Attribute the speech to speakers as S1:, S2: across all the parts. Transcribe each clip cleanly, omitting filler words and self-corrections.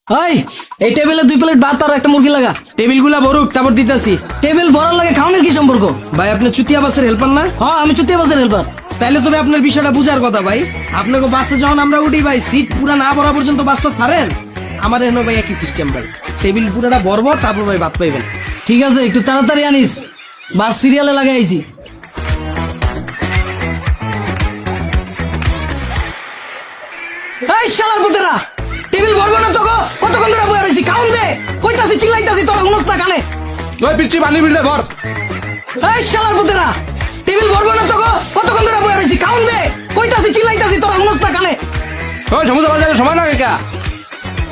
S1: ওই এই টেবিলে 2 প্লেট ভাত আর একটা মুরগি লাগা।
S2: টেবিল গুলা ভরুক তারপর দিতাছি।
S1: টেবিল বড় লাগে খাওয়ানোর কি সম্পর্ক?
S2: ভাই আপনি চুতিয়া বাসের হেল্পার না?
S1: হ্যাঁ আমি চুতিয়া বাসের হেল্পার।
S2: তাইলে তবে আপনার বিষয়টা বুঝার কথা ভাই। আপনাকে বাসে যখন আমরা উঠি ভাই সিট পুরা না ভরা পর্যন্ত বাসটা ছাড়েন। আমার এখানে ভাই একই সিস্টেম ভাই, টেবিল পুরাটা ভরবো তারপর ভাই ভাত পাইবেন।
S1: ঠিক আছে একটু তাড়াতাড়ি আনিস, বাস সিরিয়ালে লাগাই আইছি। এই শালার পুতেরা, টেবিল ভরবো না তো গো, কতক্ষণ ধরে বয়ে রইছি, খাউন দে, কইতাছি চিল্লাইতাছি তোরা শুনস না কানে।
S3: ওই পিচ্ছি পানি বিলটা ভর।
S1: এই শালার পুতেরা, টেবিল ভরবো না তো গো, কতক্ষণ ধরে বয়ে রইছি, খাউন দে, কইতাছি চিল্লাইতাছি তোরা শুনস না কানে।
S3: ওই সমুদ্র বাজারে সময় লাগে কে?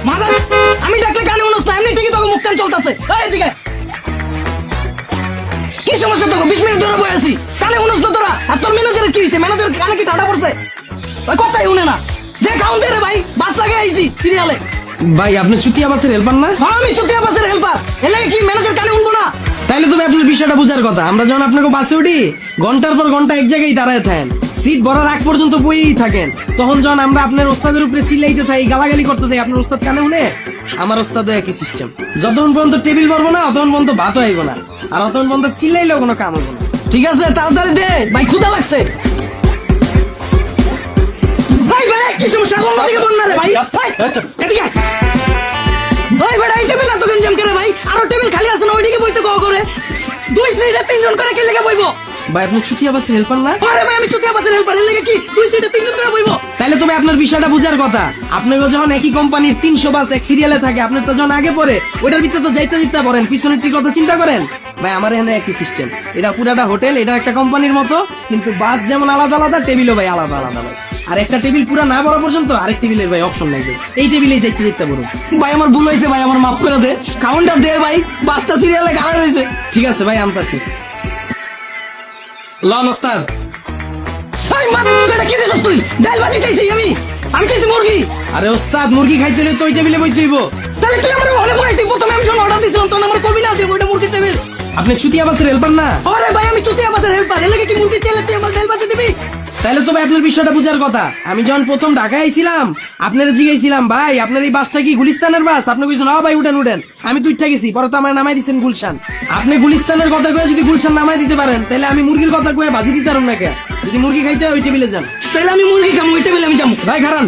S1: মাদার, আমি ডাকলে কানে শুনস না, এমনি ঠিকই তোকে মুখ কান চলতেছে। এই এদিকে কি সমস্যা তোকে? 20 মিনিট ধরে বয়ে আছি, কানে শুনস না তোরা? আর তোর ম্যানেজারের কি হইছে? ম্যানেজারের কানে কি ঠাডা পড়ছে? ওই কথাই শুনে না। দে খাউন দে রে ভাই, বাস লাগে আইছি সিরিয়ালে।
S2: ভাই আপনি চুতিয়া বাসের হেল্পার না?
S1: হ্যাঁ আমি চুতিয়া বাসের হেল্পার, এর লাগে কি ম্যানেজার কানে শুনবো না?
S2: তাইলে তুমি আপনার বিষয়টা বুঝার কথা। আমরা যখন আপনাকে বাসে উঠি ঘন্টার পর ঘন্টা এক জায়গায় দাঁড়ায় থাকেন, সিট ভরার আগ পর্যন্ত বইয়েই থাকেন। তখন যখন আমরা আপনার ওস্তাদের উপরে চিল্লাইতে থাকি, গালাগালি করতে থাকি, আপনার ওস্তাদ কানে শুনে? আমার ওস্তাদও একই সিস্টেম। যতক্ষণ পর্যন্ত টেবিল ভরবো না অতক্ষণ পর্যন্ত ভাত হইব না, আর অতক্ষণ পর্যন্ত চিল্লাইলেও কোনো কাম হবো না।
S1: ঠিক আছে তাড়াতাড়ি দে ভাই, ক্ষুধা লাগছে। ভাই ভাই কি সমস্যা? কোন দিকে বল না রে ভাই, ভাই এদিকে আয়। ভাই ভাই এই টেবিল এত গঞ্জাম করে ভাই, আরো টেবিল খালি আছে না, ওইদিকে বইতে কও করে। 2 সিটে 3 জন করে কে লেগে বইবো?
S2: ভাই আপনি চুতিয়া বাসের হেল্পার না?
S1: আরে ভাই আমি চুতিয়া বাসের হেল্পার, এর লাগে কি 2 সিটে 3 জন করে বইবো?
S2: তাইলে তুমি আপনার বিষয়টা বুঝার কথা। আপনাকে যখন একই কোম্পানির 300 বাস এক সিরিয়ালে থাকে, আপনার তো যখন আগে পড়ে ওইটার ভিতরে তো যাইতে দিতে পারেন, পিছনের টির কথা চিন্তা করেন। ভাই আমার এখানে একই সিস্টেম। এটা পুরাটা হোটেল, এটা একটা কোম্পানির মতো, কিন্তু বাস যেমন আলাদা আলাদা, টেবিলও ভাই আলাদা আলাদা ভাই। আর একটা টেবিল পুরা না বড় পর্যন্ত আরেক টেবিলের ভাই অপশন নাই ভাই, এই টেবিলেই যাইতে দিতে পারো।
S1: ভাই আমার ভুল হয়েছে ভাই, আমার মাফ করে দে, কাউন্টার দে ভাই, 5টা সিরিয়ালে গাড়া রয়েছে।
S2: ঠিক আছে ভাই আনতাছি। লন ওস্তাদ।
S1: ভাই মা এটা কি দিছস তুই? ডাল ভাজি চাইছি আমি চাইছি মুরগি।
S2: আরে ওস্তাদ মুরগি খাইতে হলে তো ওই টেবিলে বইতে হইব।
S1: তাহলে তুই আমার হলে বলাই, তুই প্রথমে আমি যখন অর্ডার দিছিলাম তখন আমার কবি না যে ওইটা মুরগির টেবিল।
S2: আপনি চুতিয়া বাসের হেল্পার না?
S1: আরে ভাই আমি চুতিয়া বাসের হেল্পার, এর লাগে কি মুরগি চাইলে তুই আমার ডাল ভাজি দিবি?
S2: তাহলে তো ভাই আপনার বিষয়টা বুঝার কথা। আমি যখন প্রথম ঢাকায় আইছিলাম আপনারা জিজ্ঞাসিলাম ভাই আপনার এই বাসটা কি গুলিস্তানের বাস? আপনি কইছেন হ্যাঁ ভাই উঠেন উঠেন। আমি দুইটা গেছি, পরে তো আমার নামাই দিচ্ছেন গুলশান। আপনি গুলিস্তানের কথা কয়ে যদি গুলশান নামাই দিতে পারেন, তাহলে আমি মুরগির কথা কয়ে ভাজি দিতে পারুন না কে? যদি মুরগি খাইতে হয় ওই টেবিলে যান।
S1: তাহলে আমি মুরগি খাবো, ওই টেবিলে আমি যাবো।
S2: ভাই খারান,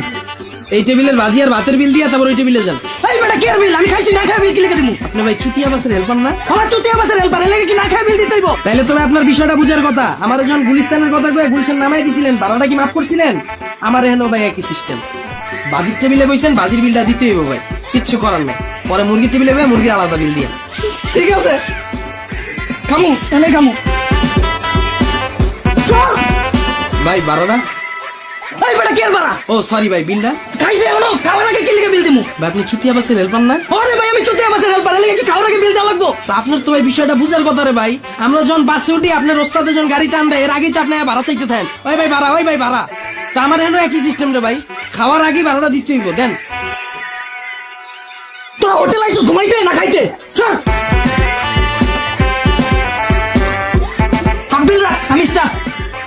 S2: এই টেবিলের ভাজি আর ভাতের বিল দিয়ে তারপর ওই টেবিলে যান।
S1: ভাই বেটা কি আর বিল? আমি খাইছি না খাই বিল কি লিখে দিমু?
S2: আপনি ভাই চুতিয়া বাসের হেল্পার না?
S1: আমার চুতিয়া বাসের হেল্পার, এর লাগে কি না খাই বিল দিতে হইব?
S2: তাইলে তো ভাই আপনার বিষয়টা বুঝার কথা। আমার যখন গুলিস্তানের কথা কয়ে গুলশান নামাই দিছিলেন, ভাড়াটা কি মাফ করছিলেন? আমার এখানেও ভাই একই সিস্টেম। বাজির টেবিলে বইছেন, বাজির বিলটা দিতে হইব ভাই, কিচ্ছু করার নাই। পরে মুরগির টেবিলে ভাই মুরগির আলাদা বিল দিয়ে।
S1: ঠিক আছে খামু, এনে খামু। চল
S2: ভাই ভাড়াটা?
S1: ভাই বেটা কি আর বাড়া?
S2: ও সরি ভাই, বিলটা?
S1: খাইছে এখনো, খাওয়ার আগে কি লিখে বিল দিমু?
S2: ভাই আপনি চুতিয়া বাসের হেল্পার না?
S1: আরে ভাই আমি চুতিয়া বাসের হেল্পার, এর লাগে কি খাওয়ার আগে বিল দেওয়া লাগবো?
S2: তা আপনার তো ভাই বিষয়টা বুঝার কথা রে ভাই। আমরা যখন বাসে উঠি আপনার ওস্তাদে যখন গাড়ি টান দেয়, এর আগেই তো আপনি ভাড়া চাইতে থাকেন, ওই ভাই ভাড়া, ওই ভাই ভাড়া। তা আমার এখানে একই সিস্টেম রে ভাই, খাওয়ার আগে ভাড়াটা দিতে হইব। দেন।
S1: তোরা হোটেল আইছো ঘুমাইতে না খাইতে? চল হাফ বিল রাখ, আমি স্টার্ট।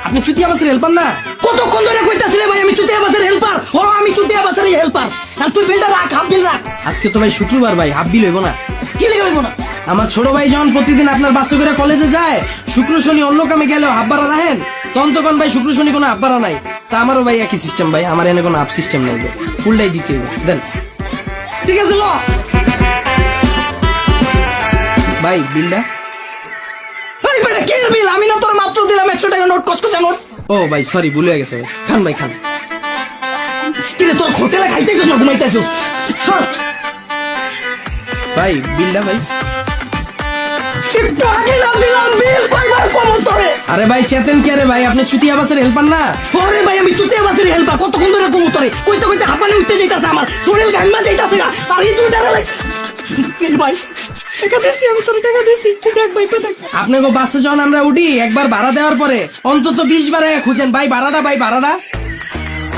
S2: আপনি চুতিয়া বাসের হেল্পার না?
S1: কতক্ষণ ধরে কইতাছি রে ভাই আমি চুতিয়া বাসের হেল্পার, ও আমি চুতিয়া বাসের হেল্পার। আর তুই বিলটা রাখ, হাফ বিল রাখ।
S2: আজকে তো ভাই শুক্রবার ভাই, হাফ বিল হইব না?
S1: কি লিখে হইব না?
S2: আমার ছোট ভাই যখন প্রতিদিন আপনার বাসে করে কলেজে যায়, শুক্র শনি অন্য কামে গেলেও হাফ ভাড়া রাখেন, তখন তখন ভাই শুক্র শনি কোনো হাফ ভাড়া নাই। তা আমারও ভাই একই সিস্টেম ভাই, আমার এনে কোনো হাফ সিস্টেম নাই ভাই, ফুলটাই দিতে হইব। দেন।
S1: ঠিক আছে ল
S2: ভাই বিলটা?
S1: ভাই বেটা কি এর বিল? আমি না তোর মাত্র দিলাম 100 টাকা নোট, কসকসা নোট।
S2: ও ভাই সরি, ভুলে গেছে ভাই। খান ভাই খান।
S1: কি রে তোর হোটেলে খাইতেছিস না ঘুমাইতেছিস? সর।
S2: ভাই বিলটা ভাই?
S1: একটু আগে না দিলাম বিল, কয়বার কমন তোরে?
S2: আরে ভাই চেতেন কে রে ভাই? আপনি চুতিয়া বাসের হেল্পার না?
S1: আরে ভাই আমি চুতিয়া বাসের হেল্পার, কতক্ষণ ধরে কমন তোরে? কইতে কইতে হাঁপানি উঠতে যাইতাছে, আমার শরীর ঘামা যাইতাছে। আর এই তুই ডারে লাগ কি রে ভাই? টাকা দিছি আমি, তোর টাকা দিছি, তুই দেখ ভাই পেতে।
S2: আপনাকে বাসে যখন আমরা উঠি একবার ভাড়া দেওয়ার পরে অন্তত 20 বার খুঁজেন ভাই ভাড়াটা, ভাই ভাড়াটা।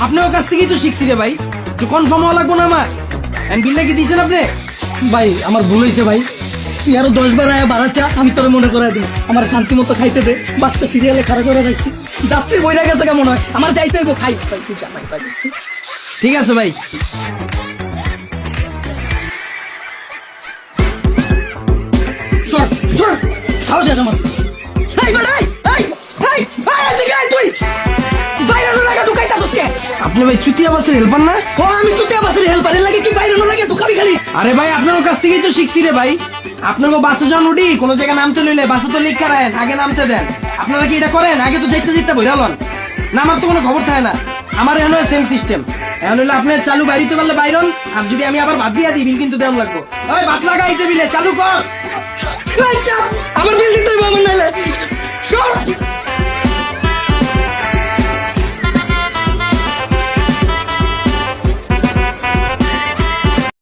S2: আপনার কাছ থেকেই তো শিখছি রে ভাই, তো কনফার্ম হওয়া লাগবো না আমার। এন্ড বিলটা কি দিয়েছেন আপনি?
S1: ভাই আমার ভুল হয়েছে ভাই, তুই আরো 10 বার আয়া বাড়া চা, আমি তোর মনে করে দিই। আমার শান্তি মতো খাইতে দে, বাসটা সিরিয়ালে খাড়া করে রাখছি, যাত্রী বইরা গেছে কেমন হয়, আমার যাইতে হইব, খাই ভাই তুই যা ভাই।
S2: ঠিক আছে ভাই।
S1: শেষ আমার এই বেটা এই এই এদিকে আয় তুই বাইরে লাগা ঢুকাইতাছস কে
S2: আপনি ভাই চুতিয়া বাসের হেল্পার না?
S1: ও আমি চুটিয়া বাসের হেল্পারের লাগে কি বাইরে লাগে ঢুকাবি খালি
S2: আরে ভাই আপনার কাছ থেকেই তো শিখছি রে ভাই। আপনাকে বাসে যখন উঠি কোন জায়গায় নামতে লইলে বাসে তো লিখ করেন, আগে নামতে দেন। আপনারা কি এটা করেন? আগে তো যাইতে যাইতে বইরা লন না, আমার তো কোনো খবর থাকে না। আমার এখন সেম সিস্টেম। এখন হইলে আপনি চালু বাইরিতে পারলে বাইরন, আর যদি আমি আবার বাদ দিয়া দিই বিল কিন্তু দেওয়া লাগবো। ওই ভাত লাগা এই টেবিলে চালু কর।
S1: এই চাপ